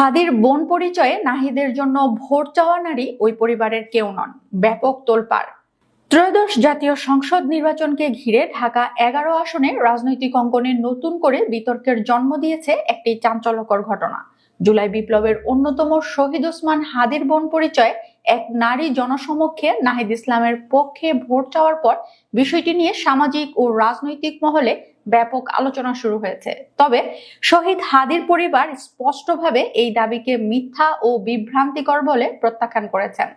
হাদির বোন পরিচয়ে নাহিদের জন্য ভোট চাওয়া নারী ওই পরিবারের কেউ নন। ব্যাপক তোলপাড়। ত্রয়োদশ জাতীয় সংসদ নির্বাচনকে ঘিরে ঢাকা 11 আসনে রাজনৈতিক অঙ্গনে নতুন করে বিতর্কের জন্ম দিয়েছে একটি চাঞ্চল্যকর ঘটনা। জুলাই বিপ্লবের অন্যতম শহীদ ওসমান হাদির বোন পরিচয়ে এক নারী জনসমক্ষে নাহিদ ইসলামের পক্ষে ভোট চাওয়ার পর বিষয়টি নিয়ে সামাজিক ও রাজনৈতিক মহলে ব্যাপক আলোচনা শুরু হয়েছে। তবে শহীদ হাদির পরিবার স্পষ্টভাবে এই দাবিকে মিথ্যা ও বিভ্রান্তিকর বলে প্রত্যাখ্যান করেছেন।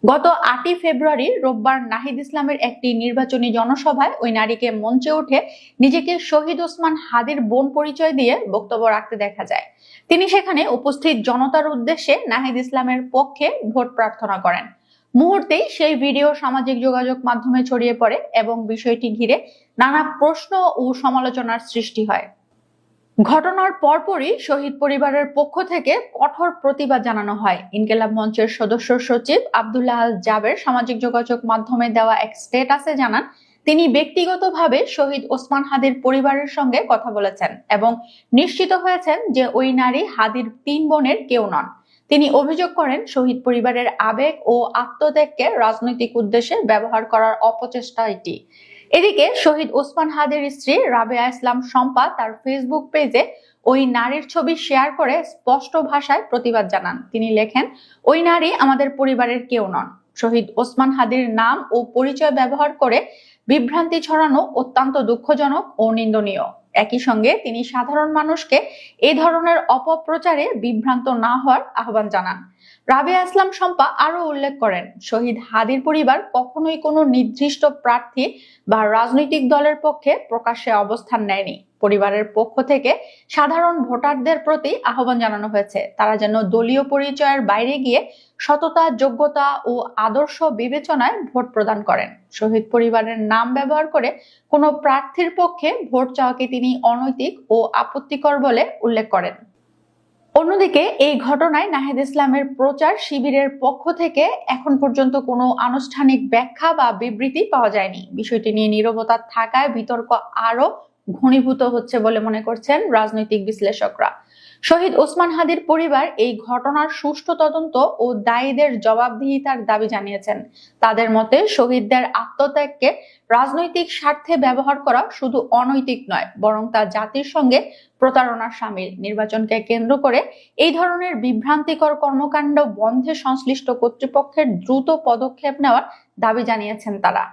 গত 8 ফেব্রুয়ারি রোববার নাহিদ ইসলামের একটি নির্বাচনী জনসভায় ওই নারীকে মঞ্চে উঠে নিজেকে শহীদ ওসমান হাদির বোন পরিচয় দিয়ে বক্তব্য রাখতে দেখা যায়। তিনি সেখানে উপস্থিত জনতার উদ্দেশ্যে নাহিদ ইসলামের পক্ষে ভোট প্রার্থনা করেন। মুহূর্তেই সেই ভিডিও সামাজিক যোগাযোগ মাধ্যমে ছড়িয়ে পড়ে এবং বিষয়টি ঘিরে নানা প্রশ্ন ও সমালোচনার সৃষ্টি হয়। ঘটনার পরপরই শহীদ পরিবারের পক্ষ থেকে কঠোর প্রতিবাদ জানানো হয়। ইনকিলাব মঞ্চের সদস্য সচিব আব্দুল্লাহ আল জাবের সামাজিক যোগাযোগ মাধ্যমে দেওয়া এক স্ট্যাটাসে জানান, তিনি ব্যক্তিগতভাবে শহীদ ওসমান হাদির পরিবারের সঙ্গে কথা বলেছেন এবং নিশ্চিত হয়েছেন যে ওই নারী হাদির 3 বোনের কেউ নন। তিনি অভিযোগ করেন, শহীদ পরিবারের আবেগ ও আত্মত্যাগকে রাজনৈতিক উদ্দেশ্যে ব্যবহার করার অপচেষ্টা এটি। এদিকে শহীদ ওসমান হাদির স্ত্রী রাবেয়া ইসলাম শম্পা তার ফেসবুক পেজে ওই নারীর ছবি শেয়ার করে স্পষ্ট ভাষায় প্রতিবাদ জানান। তিনি লেখেন, ওই নারী আমাদের পরিবারের কেউ নন। শহীদ ওসমান হাদির নাম ও পরিচয় ব্যবহার করে বিভ্রান্তি ছড়ানো অত্যন্ত দুঃখজনক ও নিন্দনীয়। একই সঙ্গে তিনি সাধারণ মানুষকে এই ধরনের অপপ্রচারে বিভ্রান্ত না হওয়ার আহ্বান জানান। রাবেয়া ইসলাম শম্পা আরো উল্লেখ করেন, শহীদ হাদির পরিবার কখনোই কোনো নির্দিষ্ট প্রার্থী বা রাজনৈতিক দলের পক্ষে প্রকাশ্যে অবস্থান নেয়নি। পরিবারের পক্ষ থেকে সাধারণ ভোটারদের প্রতি আহ্বান জানানো হয়েছে, তারা যেন দলীয় পরিচয়ের বাইরে গিয়ে সততা, যোগ্যতা ও আদর্শ বিবেচনায় ভোট প্রদান করেন। শহীদ পরিবারের নাম ব্যবহার করে কোনো প্রার্থীর পক্ষে ভোট চাওয়াকে তিনি অনৈতিক ও আপত্তিকর বলে উল্লেখ করেন। অন্যদিকে এই ঘটনায় নাহিদ ইসলামের প্রচার শিবিরের পক্ষ থেকে এখন পর্যন্ত কোনো আনুষ্ঠানিক ব্যাখ্যা বা বিবৃতি পাওয়া যায়নি। বিষয়টি নিয়ে নীরবতা থাকায় বিতর্ক আরো ঘনীভূত হচ্ছে বলে মনে করছেন রাজনৈতিক বিশ্লেষকরা। শহীদ ওসমান হাদির পরিবার এই ঘটনার সুষ্ঠু তদন্ত ও দায়ীদের জবাবদিহিতার দাবি জানিয়েছেন। তাদের মতে শহীদদের আত্মত্যাগকে রাজনৈতিক স্বার্থে ব্যবহার করা শুধু অনৈতিক নয়, বরং তা জাতির সঙ্গে প্রতারণার শামিল। নির্বাচনকে কেন্দ্র করে এই ধরনের বিভ্রান্তিকর কর্মকাণ্ড বন্ধে সংশ্লিষ্ট কর্তৃপক্ষের দ্রুত পদক্ষেপ নেওয়ার দাবি জানিয়েছেন তারা।